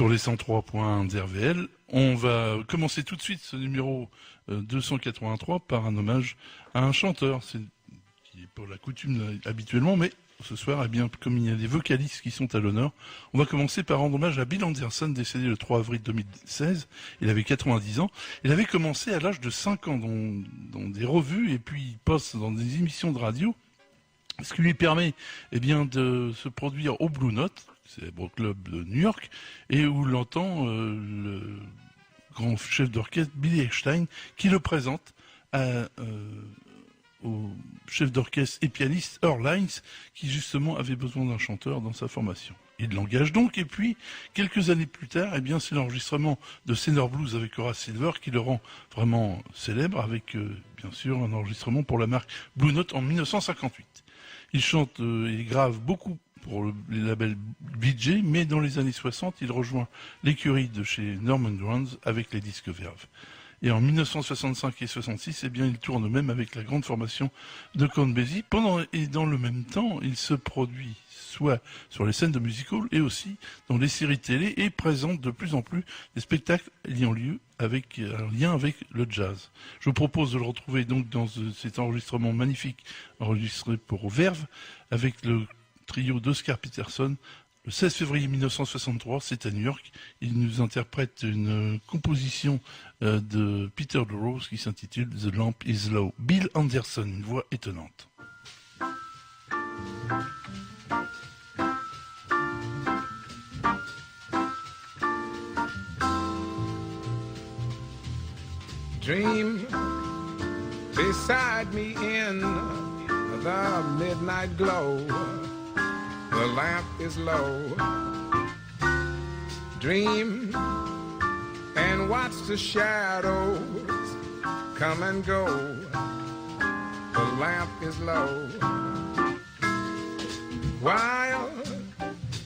sur les 103.1 d'RVL. On va commencer tout de suite ce numéro 283 par un hommage à un chanteur, qui est pour la coutume habituellement, mais ce soir, eh bien, comme il y a des vocalistes qui sont à l'honneur, on va commencer par rendre hommage à Bill Anderson, décédé le 3 avril 2016. Il avait 90 ans. Il avait commencé à l'âge de 5 ans dans des revues et puis il poste dans des émissions de radio, ce qui lui permet, eh bien, de se produire au Blue Note, célèbre club de New York, et où l'entend le grand chef d'orchestre Billy Eckstine, qui le présente au chef d'orchestre et pianiste Earl Hines, qui justement avait besoin d'un chanteur dans sa formation. Il l'engage donc, et puis, quelques années plus tard, eh bien, c'est l'enregistrement de Sailor Blues avec Horace Silver qui le rend vraiment célèbre, avec, bien sûr, un enregistrement pour la marque Blue Note en 1958. Il chante et grave beaucoup pour les labels VJ, mais dans les années 60, il rejoint l'écurie de chez Norman Granz avec les disques Verve. Et en 1965 et 66, eh bien, il tourne même avec la grande formation de Count Basie. Et dans le même temps, il se produit soit sur les scènes de music hall et aussi dans les séries télé et présente de plus en plus des spectacles ayant lieu avec un lien avec le jazz. Je vous propose de le retrouver donc dans cet enregistrement magnifique enregistré pour Verve avec le trio d'Oscar Peterson. Le 16 février 1963, c'est à New York. Il nous interprète une composition de Peter DeRose qui s'intitule The Lamp is Low. Bill Anderson, une voix étonnante. Dream beside me in the midnight glow. The lamp is low. Dream and watch the shadows come and go. The lamp is low. While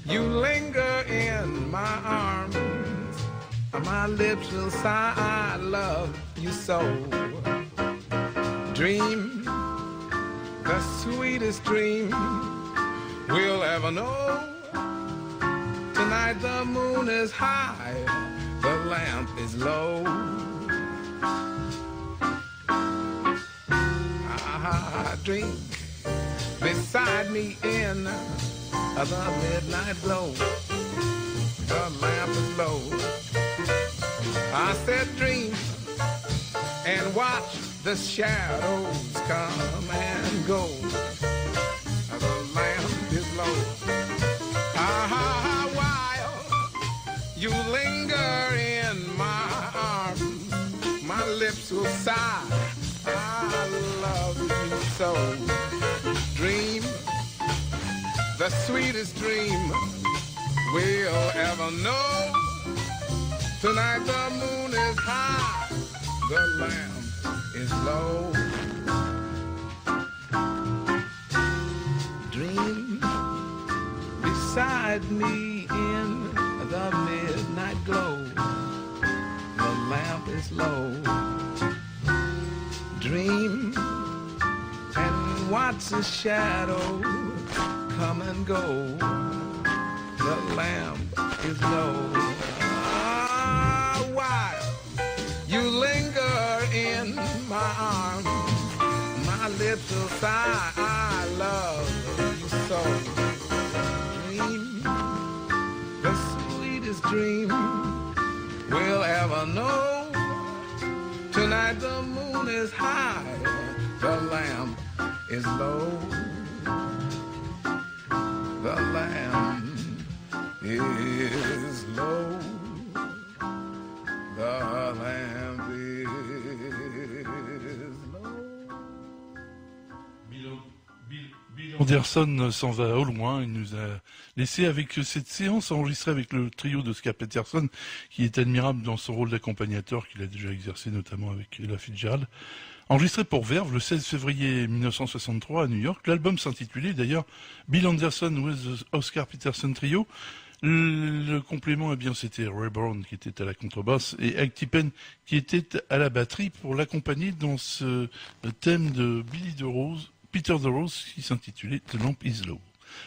you linger in my arms, my lips will sigh, I love you so. Dream the sweetest dream we'll ever know. Tonight the moon is high, the lamp is low. Drink beside me in the midnight glow. The lamp is low. I said dream and watch the shadows come and go. The lamp is low. While you linger in my arms, my lips will sigh, I love you so. Dream the sweetest dream we'll ever know. Tonight the moon is high, the lamp is low. Dream beside me in the midnight glow. The lamp is low. Dream and watch the shadow come and go. The lamp is low. You linger in my arms, my lips will sigh, I love you so. Dream the sweetest dream we'll ever know. Tonight the moon is high, the lamp is low. The lamp is low. The lamp is low. Bill Anderson s'en va au loin. Il nous a laissé avec cette séance enregistrée avec le trio d'Oscar Peterson, qui est admirable dans son rôle d'accompagnateur qu'il a déjà exercé notamment avec Ella Fitzgerald. Enregistré pour Verve le 16 février 1963 à New York, l'album s'intitulait d'ailleurs Bill Anderson with the Oscar Peterson Trio. Le complément, eh bien, c'était Ray Brown qui était à la contrebasse et Ike Tippen qui était à la batterie pour l'accompagner dans ce thème de Peter DeRose qui s'intitulait The Lamp is Low.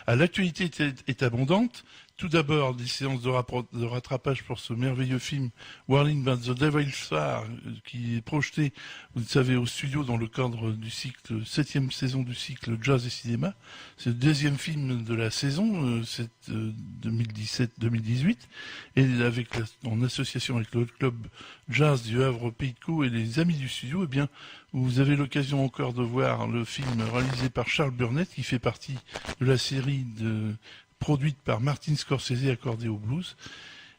L'actualité est abondante. Tout d'abord, des séances de rattrapage pour ce merveilleux film Whirling by the Devil's Fire, qui est projeté, vous le savez, au studio dans le cadre du cycle, 7e saison du cycle Jazz et Cinéma. C'est le deuxième film de la saison, c'est 2017-2018, et en association avec le club Jazz du Havre Pays de Caux et les amis du studio, eh bien, vous avez l'occasion encore de voir le film réalisé par Charles Burnett, qui fait partie de la série produite par Martin Scorsese, accordé au blues.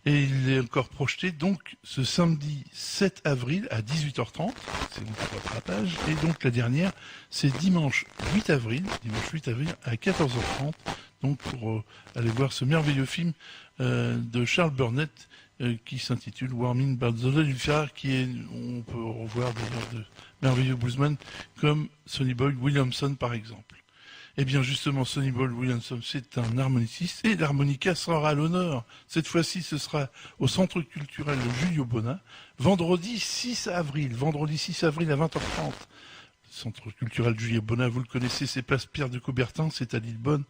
Et il est encore projeté donc ce samedi 7 avril à 18h30, c'est donc le rattrapage. Et donc la dernière, c'est dimanche 8 avril à 14h30, donc pour aller voir ce merveilleux film de Charles Burnett qui s'intitule Whirling by the Devil's Fire, on peut revoir d'ailleurs de merveilleux bluesmen comme Sonny Boy Williamson par exemple. Eh bien justement, Sonny Boy Williamson, c'est un harmoniciste et l'harmonica sera à l'honneur. Cette fois-ci, ce sera au Centre culturel Julio Bona, vendredi 6 avril à 20h30. Centre culturel Julio Bona, vous le connaissez, c'est place Pierre de Coubertin, c'est à Lillebonne,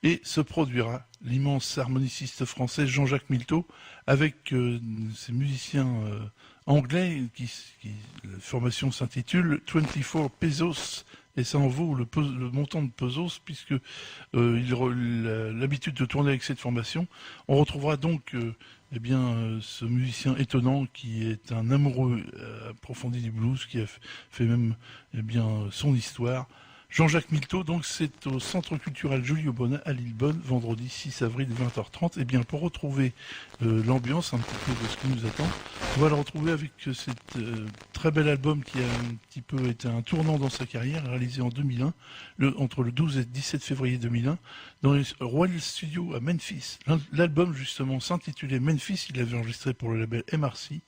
et se produira l'immense harmoniciste français Jean-Jacques Milteau avec ses musiciens anglais, la formation s'intitule 24 Pesos. Et ça en vaut le montant de pesos, puisque il a l'habitude de tourner avec cette formation. On retrouvera donc ce musicien étonnant qui est un amoureux approfondi du blues, qui a fait même son histoire. Jean-Jacques Milteau, donc c'est au Centre culturel Julio Bona à Lillebonne, vendredi 6 avril 20h30. Et bien pour retrouver l'ambiance un petit peu de ce qui nous attend, on va le retrouver avec cet très bel album qui a un petit peu été un tournant dans sa carrière, réalisé en 2001, entre le 12 et le 17 février 2001, dans les Royal Studios à Memphis. L'album justement s'intitulait Memphis, il l'avait enregistré pour le label MRC.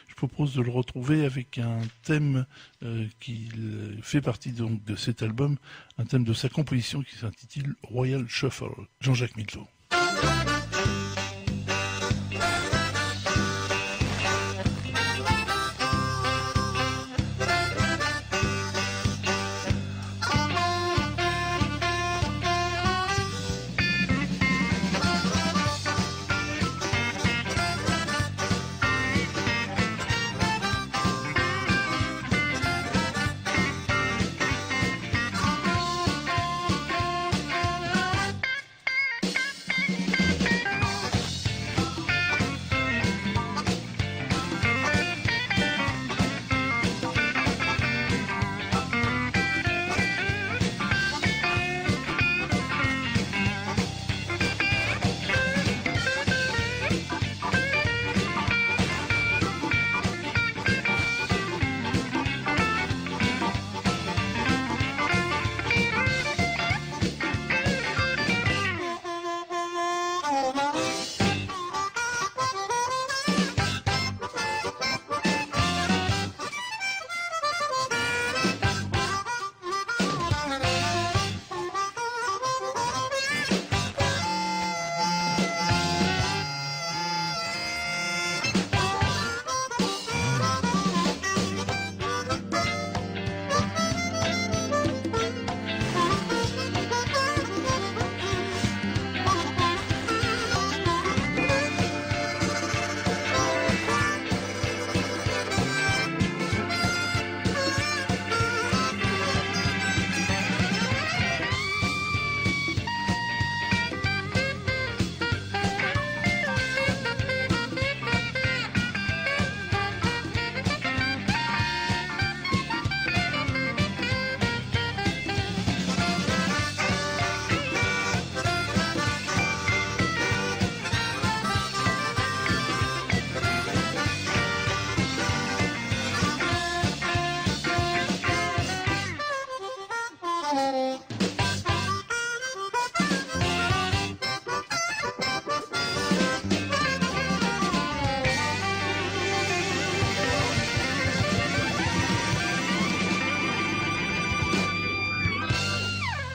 Je propose de le retrouver avec un thème qui fait partie donc de cet album, un thème de sa composition qui s'intitule Royal Shuffle. Jean-Jacques Milteau.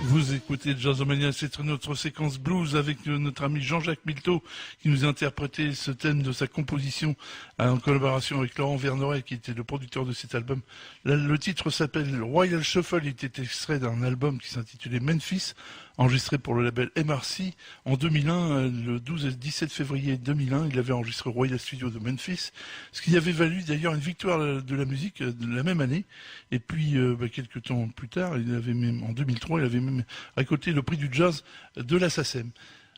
Vous écoutez Jazzomania, c'est notre séquence blues avec notre ami Jean-Jacques Milteau qui nous a interprété ce thème de sa composition en collaboration avec Laurent Vernoret qui était le producteur de cet album. Le titre s'appelle Royal Shuffle, il était extrait d'un album qui s'intitulait Memphis enregistré pour le label MRC. En 2001, le 12 et 17 février 2001, il avait enregistré au Royal Studio de Memphis, ce qui avait valu d'ailleurs une victoire de la musique de la même année. Et puis, quelques temps plus tard, en 2003, il avait même récolté le prix du jazz de la SACEM.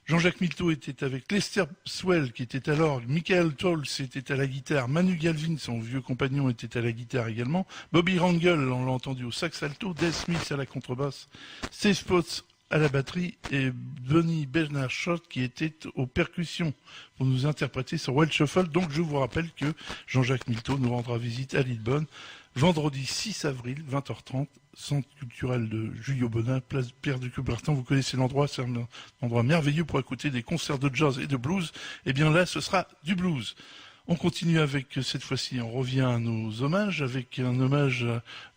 Jean-Jacques Milteau était avec Lester Swell, qui était alors, Michael Tolls était à la guitare, Manu Galvin, son vieux compagnon, était à la guitare également, Bobby Rangel, on l'a entendu au sax alto, Dave Smith à la contrebasse, Steve Potts à la batterie et Bonnie Bernard-Schott qui était aux percussions pour nous interpréter sur Wild Shuffle. Donc je vous rappelle que Jean-Jacques Milteau nous rendra visite à Lillebonne vendredi 6 avril, 20h30, centre culturel de Julio Bonin, place Pierre de Coubertin. Vous connaissez l'endroit, c'est un endroit merveilleux pour écouter des concerts de jazz et de blues. Et bien là, ce sera du blues. On continue avec, cette fois-ci, on revient à nos hommages, avec un hommage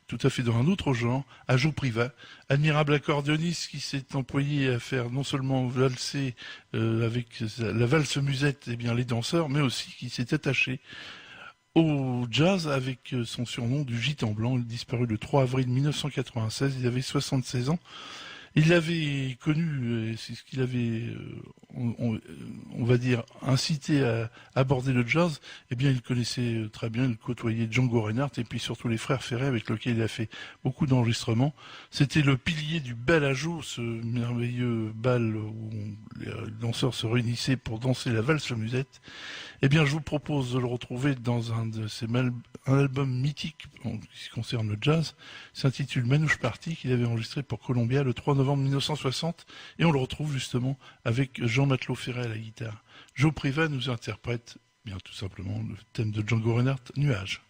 tout à fait dans un autre genre, à Joe Privat, admirable accordéoniste qui s'est employé à faire non seulement valser avec la valse musette eh bien, les danseurs, mais aussi qui s'est attaché au jazz avec son surnom du Gitan Blanc. Il disparu le 3 avril 1996, il avait 76 ans. Il l'avait connu, c'est ce qu'il avait, on va dire, incité à aborder le jazz. Eh bien, il connaissait très bien, il côtoyait Django Reinhardt et puis surtout les frères Ferré avec lesquels il a fait beaucoup d'enregistrements. C'était le pilier du bal à Joe, ce merveilleux bal où les danseurs se réunissaient pour danser la valse musette. Eh bien, je vous propose de le retrouver dans un album mythique qui concerne le jazz. Il s'intitule Manouche Party, qu'il avait enregistré pour Columbia le 3 novembre 1960. Et on le retrouve justement avec Jean Matelot Ferré à la guitare. Joe Privat nous interprète, bien tout simplement, le thème de Django Reinhardt, Nuages.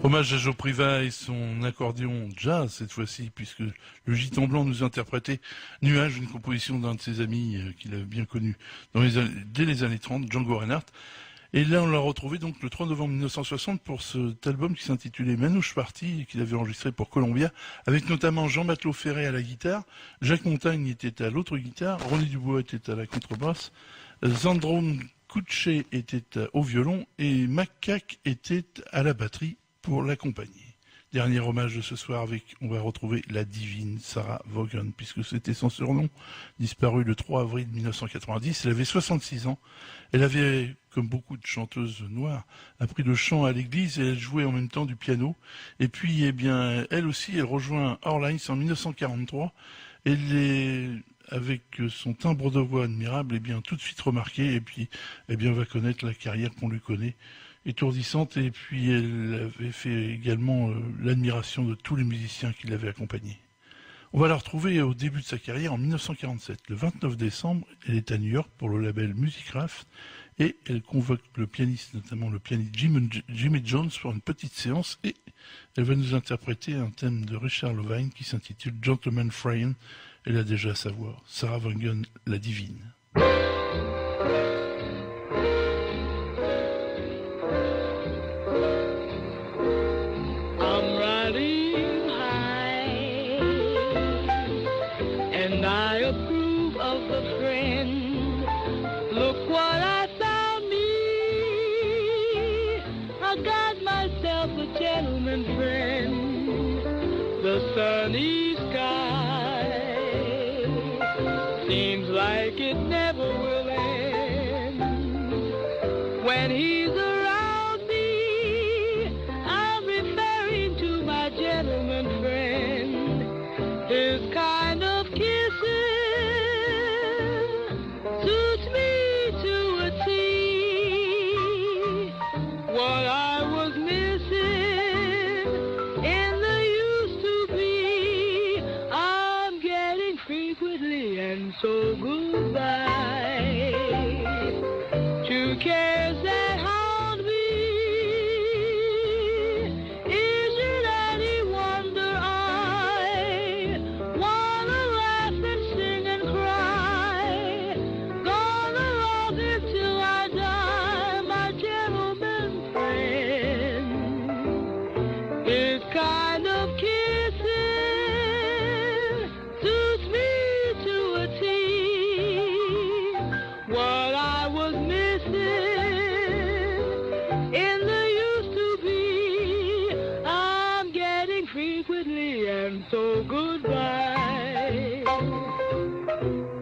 Hommage à Joe Privat et son accordéon jazz cette fois-ci, puisque le Gitan Blanc nous interprétait Nuage, une composition d'un de ses amis qu'il avait bien connu dès les années 30, Django Reinhardt. Et là, on l'a retrouvé donc le 3 novembre 1960 pour cet album qui s'intitulait Manouche Party et qu'il avait enregistré pour Columbia, avec notamment Jean Matelot Ferré à la guitare, Jacques Montagne était à l'autre guitare, Ronnie Dubois était à la contrebasse, Zandrone Couché était au violon et Macaque était à la batterie pour l'accompagner. Dernier hommage de ce soir on va retrouver la divine Sarah Vaughan, puisque c'était son surnom, disparu le 3 avril 1990. Elle avait 66 ans. Elle avait, comme beaucoup de chanteuses noires, appris le chant à l'église et elle jouait en même temps du piano. Et puis, eh bien, elle aussi, elle rejoint Orleans en 1943. Elle est avec son timbre de voix admirable, eh bien tout de suite remarqué, et puis eh bien va connaître la carrière qu'on lui connaît, étourdissante, et puis elle avait fait également l'admiration de tous les musiciens qui l'avaient accompagnée. On va la retrouver au début de sa carrière en 1947. Le 29 décembre, elle est à New York pour le label Musicraft et elle convoque le pianiste, notamment le pianiste Jimmy Jones, pour une petite séance et elle va nous interpréter un thème de Richard Levine qui s'intitule Gentleman Friend. Elle a déjà sa voix. Sarah Vaughan, la divine. Sunny sky seems like it never will end. When he's around me, I'm referring to my gentleman friend. His kind of kissing suits me to a T. What I was missing and so goodbye to cares that haunt me. Is it any wonder I wanna laugh and sing and cry? Gonna love him till I die, my gentleman friend. His kind of kissing suits me to a T. What I was missing in the used to be, I'm getting frequently, and so goodbye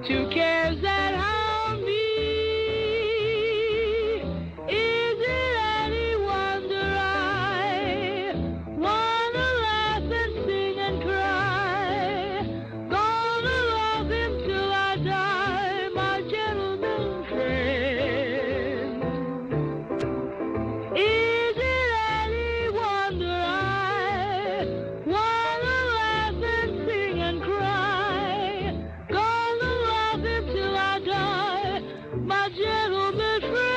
to cares that hound me. Is it any wonder I wanna laugh and sing and cry? Gonna love him till I die, my gentleman friend. Is it any wonder I wanna laugh and sing and cry? Gonna love him till I die, my gentleman friend,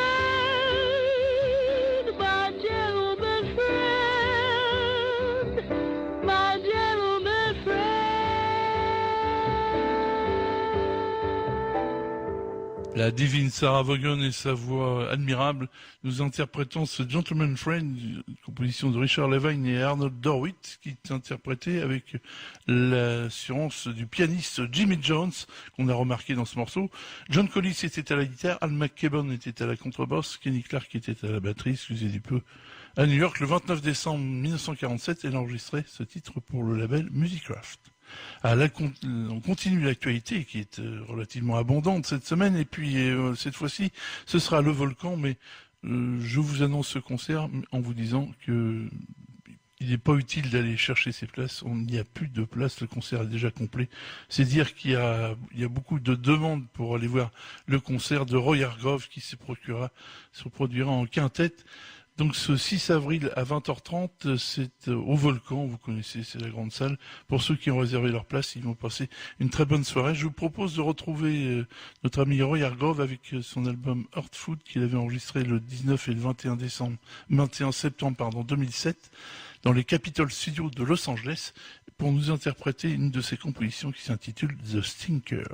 my gentleman friend, my gentleman friend. La divine Sarah Vaughan et sa voix admirable, nous interprétons ce Gentleman Friend, une composition de Richard Levine et Arnold Dorwit, qui est interprété avec l'assurance du pianiste Jimmy Jones, qu'on a remarqué dans ce morceau. John Collis était à la guitare, Al McKibben était à la contrebasse, Kenny Clark était à la batterie, excusez du peu. À New York, le 29 décembre 1947, elle enregistrait ce titre pour le label Musicraft. On continue l'actualité qui est relativement abondante cette semaine et puis cette fois-ci ce sera le Volcan, mais je vous annonce ce concert en vous disant que il n'est pas utile d'aller chercher ses places, on n'y a plus de place, le concert est déjà complet. C'est dire qu'il y a beaucoup de demandes pour aller voir le concert de Roy Hargrove qui se produira en quintette. Donc ce 6 avril à 20h30, c'est au Volcan, vous connaissez, c'est la grande salle. Pour ceux qui ont réservé leur place, ils vont passer une très bonne soirée. Je vous propose de retrouver notre ami Roy Hargrove avec son album Earth Food qu'il avait enregistré le 19 et le 21 septembre 2007 dans les Capitol Studios de Los Angeles pour nous interpréter une de ses compositions qui s'intitule The Stinker.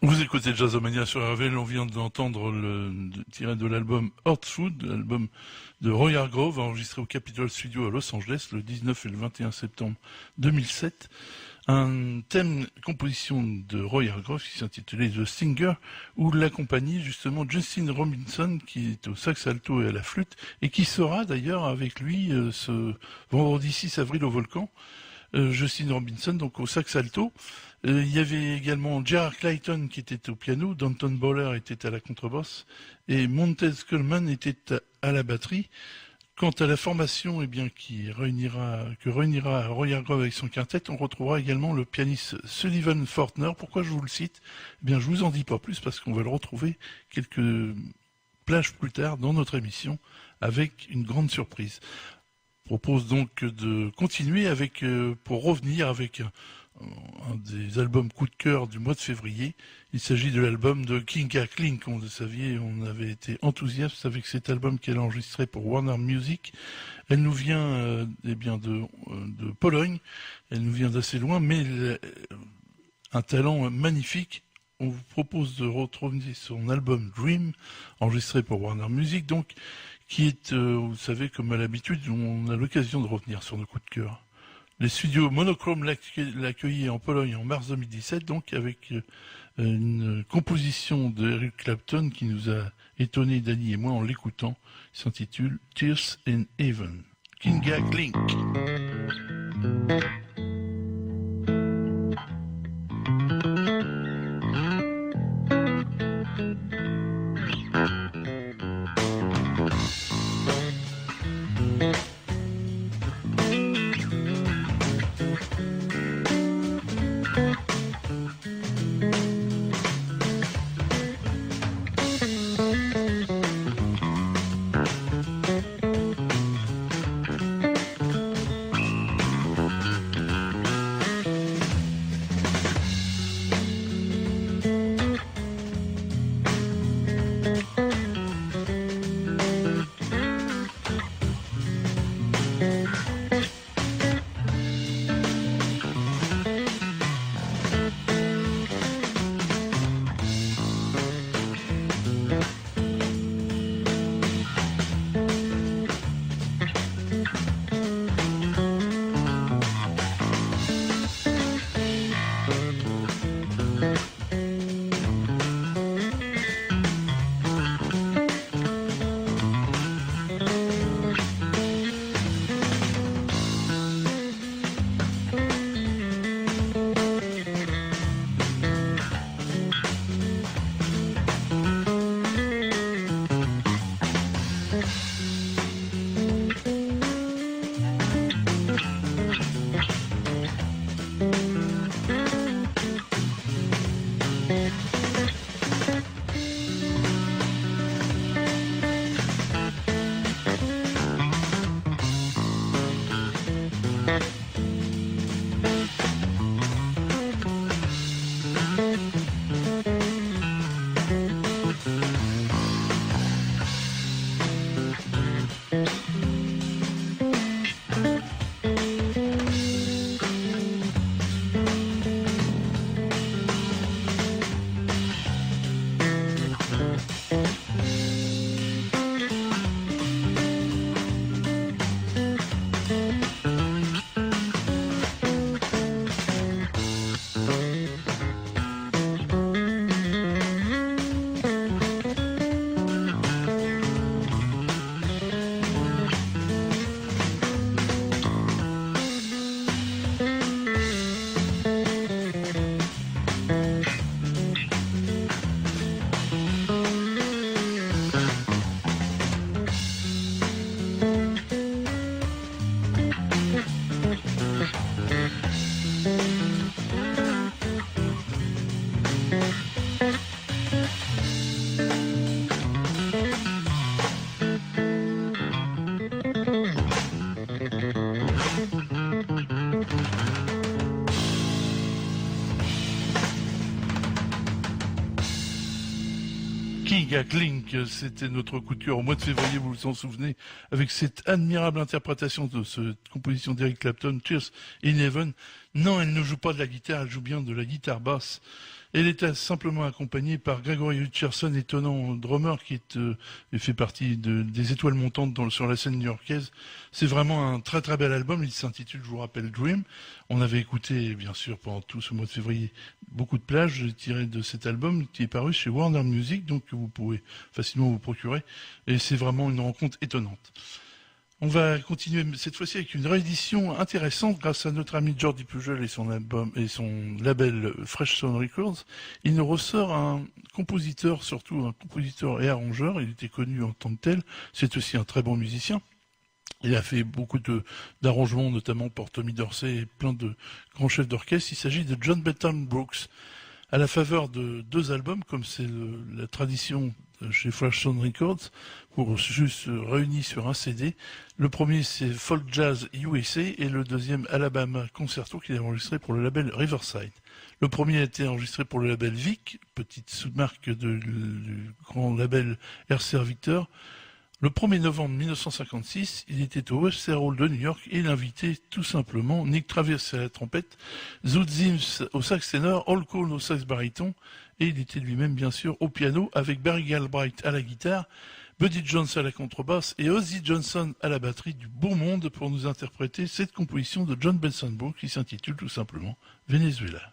Vous écoutez Jazzomania sur RVL, on vient d'entendre tiré de l'album Earthfood, l'album de Roy Hargrove, enregistré au Capitol Studio à Los Angeles le 19 et le 21 septembre 2007. Un thème composition de Roy Hargrove qui s'intitulait The Singer, où l'accompagnait justement Justin Robinson qui est au sax alto et à la flûte, et qui sera d'ailleurs avec lui ce vendredi 6 avril au Volcan. Justin Robinson donc au sax alto. Il y avait également Gerard Clayton qui était au piano, Danton Bowler était à la contrebasse et Montez Coleman était à la batterie. Quant à la formation, que réunira Roy Hargrove avec son quintet, on retrouvera également le pianiste Sullivan Fortner. Pourquoi je vous le cite ? Je vous en dis pas plus parce qu'on va le retrouver quelques plages plus tard dans notre émission avec une grande surprise. Je propose donc de continuer pour revenir avec un des albums coup de cœur du mois de février. Il s'agit de l'album de Kinga Klink. Comme vous saviez, on avait été enthousiaste avec cet album qu'elle a enregistré pour Warner Music. Elle nous vient de Pologne, elle nous vient d'assez loin, mais un talent magnifique. On vous propose de retrouver son album Dream, enregistré pour Warner Music, donc, qui est, vous savez, comme à l'habitude, on a l'occasion de revenir sur nos coups de cœur. Les studios Monochrome l'accueillit en Pologne en mars 2017, donc avec une composition de Eric Clapton qui nous a étonnés, Danny et moi, en l'écoutant. Il s'intitule Tears in Heaven. Kinga Klink. Kinga Klink, c'était notre coup de cœur au mois de février, vous vous en souvenez, avec cette admirable interprétation de cette composition d'Eric Clapton, Tears in Heaven. Non, elle ne joue pas de la guitare, elle joue bien de la guitare basse. Elle était simplement accompagnée par Gregory Hutcherson, étonnant drummer qui fait partie des étoiles montantes sur la scène new-yorkaise. C'est vraiment un très très bel album, il s'intitule, je vous rappelle, Dream. On avait écouté, bien sûr, pendant tout ce mois de février, beaucoup de plages tirées de cet album qui est paru chez Warner Music, donc que vous pouvez facilement vous procurer. Et c'est vraiment une rencontre étonnante. On va continuer cette fois-ci avec une réédition intéressante grâce à notre ami Jordi Pujol et son album et son label Fresh Sound Records. Il nous ressort un compositeur, surtout un compositeur et arrangeur. Il était connu en tant que tel. C'est aussi un très bon musicien. Il a fait beaucoup d'arrangements, notamment pour Tommy Dorsey et plein de grands chefs d'orchestre. Il s'agit de John Benton Brooks. À la faveur de 2 albums, comme c'est la tradition chez Fresh Sound Records, pour juste réunis sur un CD. Le premier, c'est Folk Jazz USA, et le deuxième, Alabama Concerto, qu'il a enregistré pour le label Riverside. Le premier a été enregistré pour le label Vic, petite sous-marque du grand label RCA Victor. Le 1er novembre 1956, il était au Webster Hall de New York et il invitait tout simplement Nick Travis à la trompette, Zoot Sims au sax ténor, Hal Cole au sax baryton, et il était lui-même bien sûr au piano avec Barry Galbraith à la guitare, Buddy Jones à la contrebasse et Ozzy Johnson à la batterie du beau monde pour nous interpréter cette composition de John Benson Brooks qui s'intitule tout simplement Venezuela.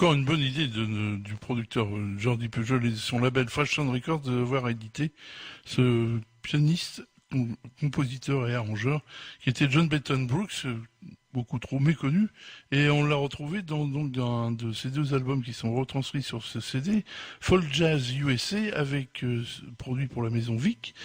Encore une bonne idée du producteur Jordi Pujol et de son label Fashion Records d'avoir édité ce pianiste, compositeur et arrangeur qui était John Benton Brooks, beaucoup trop méconnu, et on l'a retrouvé dans un de ces deux albums qui sont retranscrits sur ce CD, Folk Jazz USA, avec produit pour la maison Vic.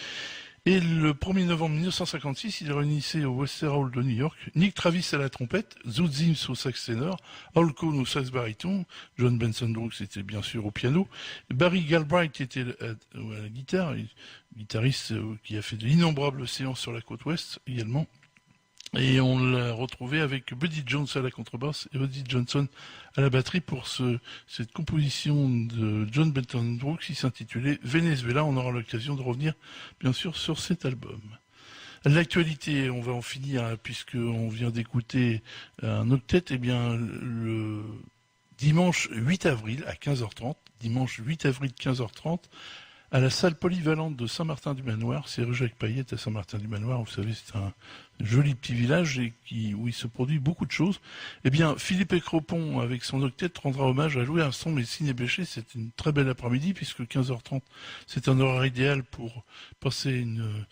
Et le 1er novembre 1956, il réunissait au Wester Hall de New York Nick Travis à la trompette, Zoot Sims au sax ténor, Al Cohn au sax baryton, John Benson Brooks était bien sûr au piano, Barry Galbraith était à la guitare, guitariste qui a fait de l'innombrable séances sur la côte ouest également. Et on l'a retrouvé avec Buddy Jones à la contrebasse et Buddy Johnson à la batterie pour cette composition de John Benton Brooks qui s'intitulait Venezuela. On aura l'occasion de revenir, bien sûr, sur cet album. L'actualité, on va en finir, puisqu'on vient d'écouter un octet, eh bien, le dimanche 8 avril à 15h30, dimanche 8 avril 15h30, à la salle polyvalente de Saint-Martin-du-Manoir, c'est rue Jacques Payette à Saint-Martin-du-Manoir, vous savez, c'est un joli petit village où il se produit beaucoup de choses. Eh bien, Philippe Écropon, avec son octet, rendra hommage à Louis Armstrong et Sidney Bechet. C'est une très belle après-midi, puisque 15h30, c'est un horaire idéal pour passer une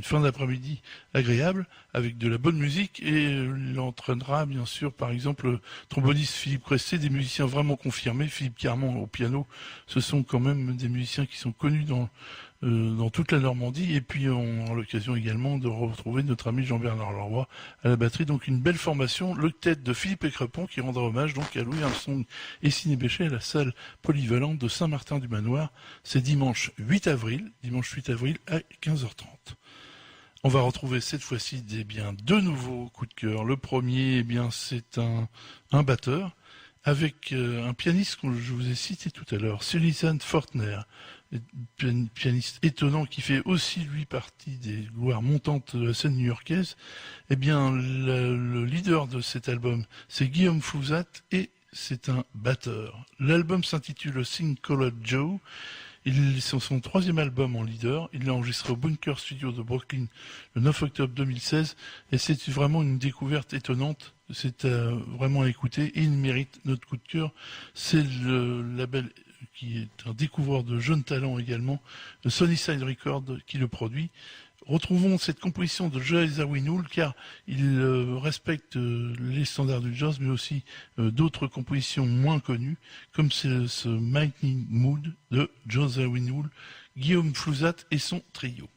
fin d'après-midi agréable, avec de la bonne musique, et il entraînera, bien sûr, par exemple, le tromboniste Philippe Cresté, des musiciens vraiment confirmés, Philippe Carmont au piano. Ce sont quand même des musiciens qui sont connus dans toute la Normandie, et puis on a l'occasion également de retrouver notre ami Jean-Bernard Leroy à la batterie. Donc une belle formation, l'octet de Philippe Écrepon qui rendra hommage donc à Louis Armstrong et Sidney Bechet à la salle polyvalente de Saint-Martin-du-Manoir. C'est dimanche 8 avril à 15h30. On va retrouver cette fois-ci deux nouveaux coups de cœur. Le premier, c'est un batteur avec un pianiste que je vous ai cité tout à l'heure, Sullivan Fortner, pianiste étonnant qui fait aussi lui partie des gloires montantes de la scène new-yorkaise. Eh bien, le leader de cet album, c'est Guillaume Flouzat et c'est un batteur. L'album s'intitule Sing Colored Joe. C'est son troisième album en leader. Il l'a enregistré au Bunker Studio de Brooklyn le 9 octobre 2016 et c'est vraiment une découverte étonnante. C'est vraiment à écouter et il mérite notre coup de cœur. C'est le label qui est un découvreur de jeunes talents également, le Sunnyside Records qui le produit. Retrouvons cette composition de Joe Zawinul car il respecte les standards du jazz mais aussi d'autres compositions moins connues comme c'est ce Lightning Mood de Joe Zawinul, Guillaume Flouzat et son trio.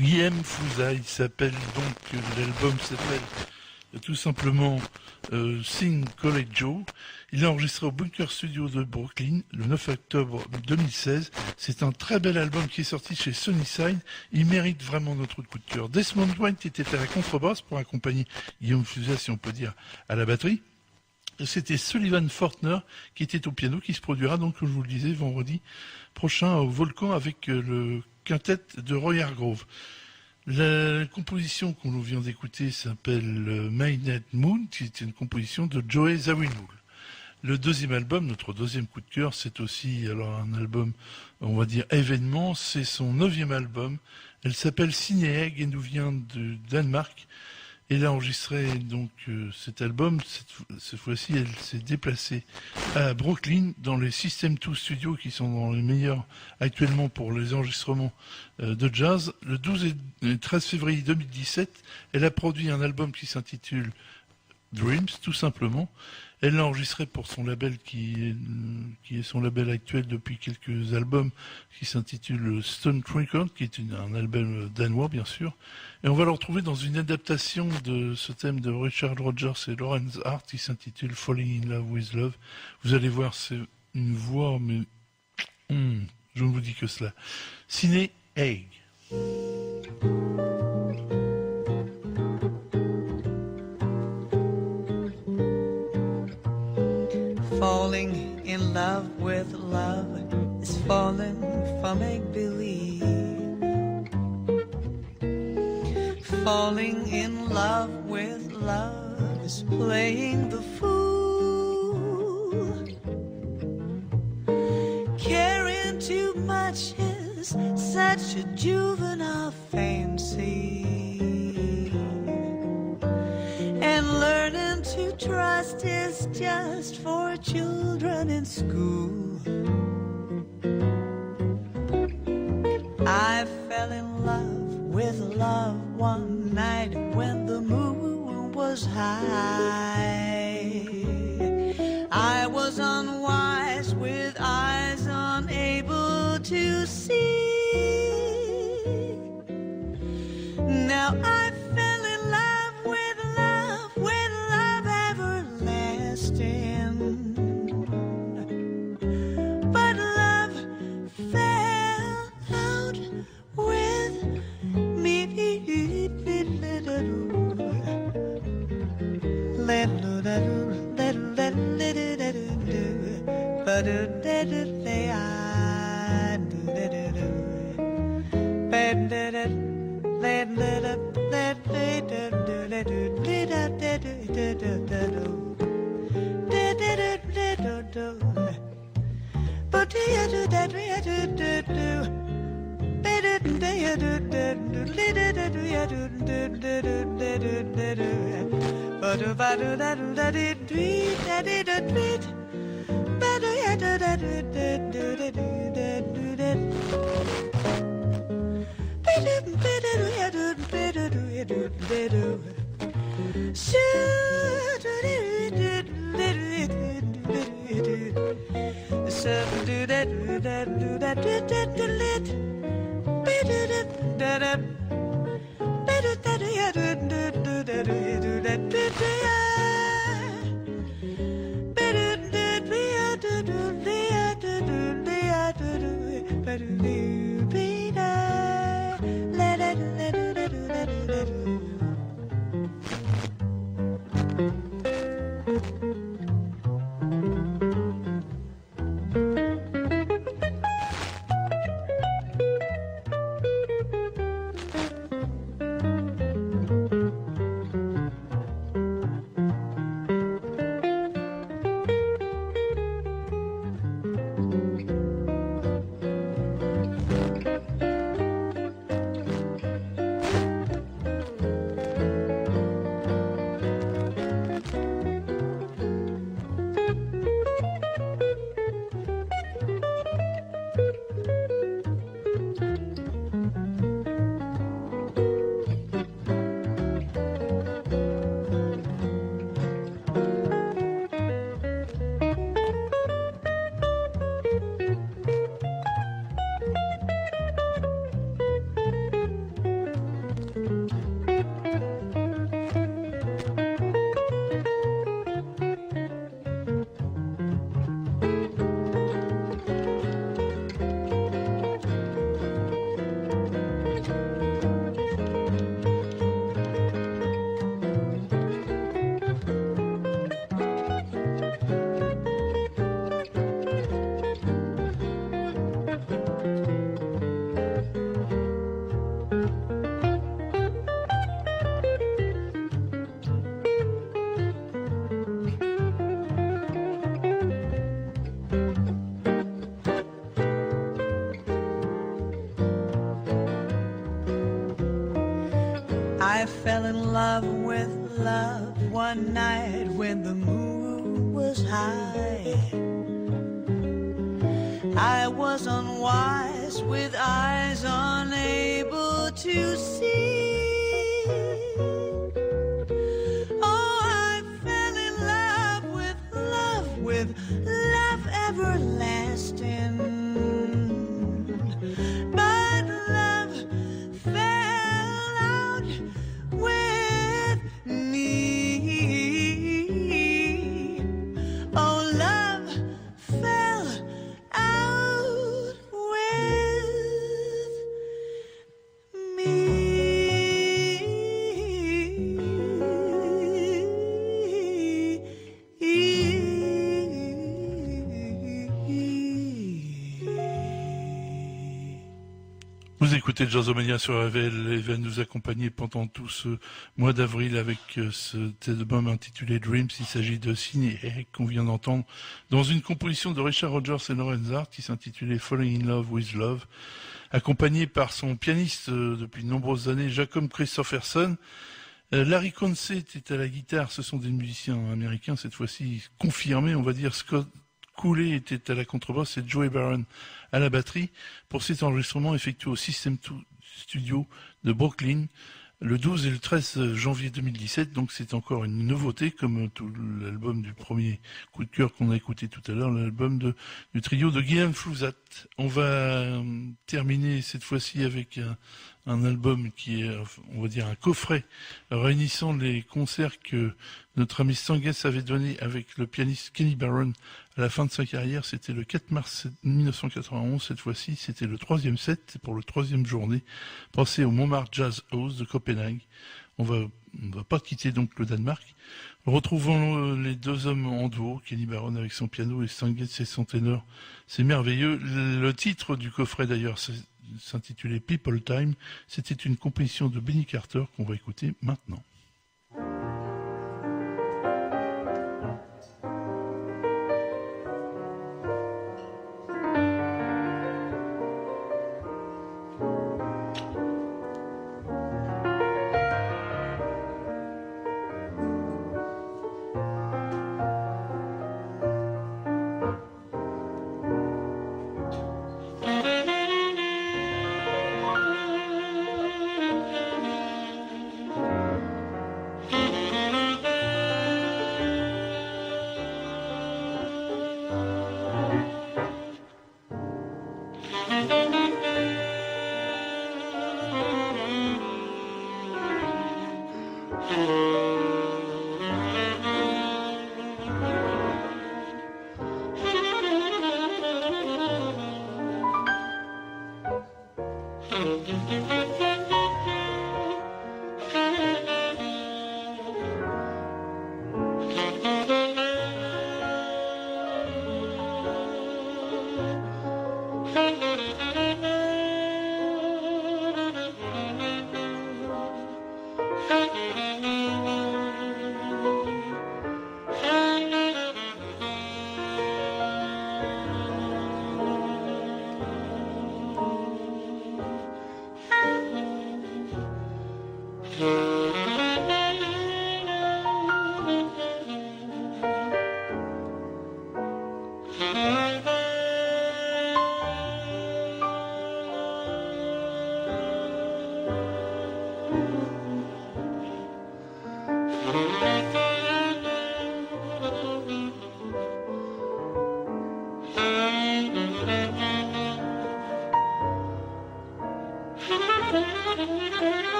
Guillaume Fouza, il s'appelle donc, l'album s'appelle tout simplement Sing College Joe. Il a enregistré au Bunker Studio de Brooklyn le 9 octobre 2016. C'est un très bel album qui est sorti chez Sunnyside. Il mérite vraiment notre coup de cœur. Desmond White était à la contrebasse pour accompagner Guillaume Fouza, si on peut dire, à la batterie. C'était Sullivan Fortner qui était au piano, qui se produira donc, comme je vous le disais, vendredi prochain au Volcan avec le quintet de Roy Hargrove. La composition qu'on nous vient d'écouter s'appelle Midnight Moon, qui est une composition de Joey Zawinul. Le deuxième album, notre deuxième coup de cœur, c'est aussi alors un album, on va dire événement, c'est son 9e album. Elle s'appelle Cinéeg et nous vient de Danemark. Elle a enregistré donc cet album. Cette fois-ci, elle s'est déplacée à Brooklyn dans les System 2 Studios qui sont dans les meilleurs actuellement pour les enregistrements de jazz. Le 12 et 13 février 2017, elle a produit un album qui s'intitule Dreams, tout simplement. Elle l'a enregistré pour son label qui est son label actuel depuis quelques albums, qui s'intitule Stone Record, qui est un album danois bien sûr. Et on va le retrouver dans une adaptation de ce thème de Richard Rogers et Lawrence Hart qui s'intitule Falling in Love with Love. Vous allez voir, c'est une voix, mais je ne vous dis que cela. Ciné Egg. Falling in love with love is falling for make-believe. Falling in love with love is playing the fool. Caring too much is such a juvenile fancy. And learning to trust is just for children in school. I fell in love with love one night when the moon was high. I was unwise with eyes unable to see. Now I fell in love with love everlasting. But love fell out with me. I fell in love with love one night when the moon was high. I was unwise with eyes unable to see. Oh, I fell in love with love everlasting. But love fell out with me. Oh, love fell out with me. Vous écoutez Jazzomania sur RVL et va nous accompagner pendant tout ce mois d'avril avec cet album intitulé Dreams. Il s'agit de Sidney Hay qu'on vient d'entendre dans une composition de Richard Rogers et Lorenz Hart qui s'intitulait Falling in Love with Love, accompagné par son pianiste depuis de nombreuses années, Jacob Christopherson. Larry Conce était à la guitare, ce sont des musiciens américains cette fois-ci confirmés, on va dire. Scott Cooley était à la contrebasse et Joey Barron à la batterie pour cet enregistrement effectué au System 2 Studio de Brooklyn le 12 et le 13 janvier 2017. Donc c'est encore une nouveauté comme tout l'album du premier coup de cœur qu'on a écouté tout à l'heure, l'album du trio de Guillaume Flouzat. On va terminer cette fois-ci avec un album qui est, on va dire, un coffret réunissant les concerts que notre ami Stan Getz avait donné avec le pianiste Kenny Barron à la fin de sa carrière. C'était le 4 mars 1991. Cette fois-ci, c'était le 3e set pour le 3e journée, passé au Montmartre Jazz House de Copenhague. On va pas quitter donc le Danemark. Retrouvons les deux hommes en duo, Kenny Barron avec son piano et Stan Getz et son ténor. C'est merveilleux. Le titre du coffret d'ailleurs s'intitulait People Time. C'était une composition de Benny Carter qu'on va écouter maintenant.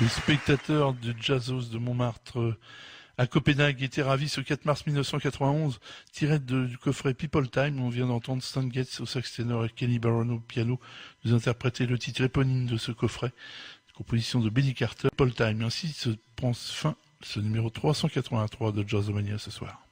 Les spectateurs du Jazzos de Montmartre à Copenhague étaient ravis ce 4 mars 1991, tiré du coffret People Time. On vient d'entendre Stan Getz au sax ténor et Kenny Barron au piano nous interpréter le titre éponyme de ce coffret, composition de Billy Carter, People Time. Ainsi se prend fin ce numéro 383 de Jazzomania ce soir.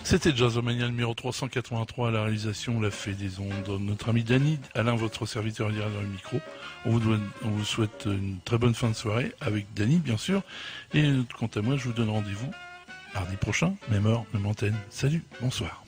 C'était Jazzomania numéro 383 à la réalisation, la fée des ondes. Notre ami Danny, Alain, votre serviteur derrière le micro. On vous souhaite une très bonne fin de soirée avec Danny, bien sûr. Et quant à moi, je vous donne rendez-vous mardi prochain, même heure, même antenne. Salut, bonsoir.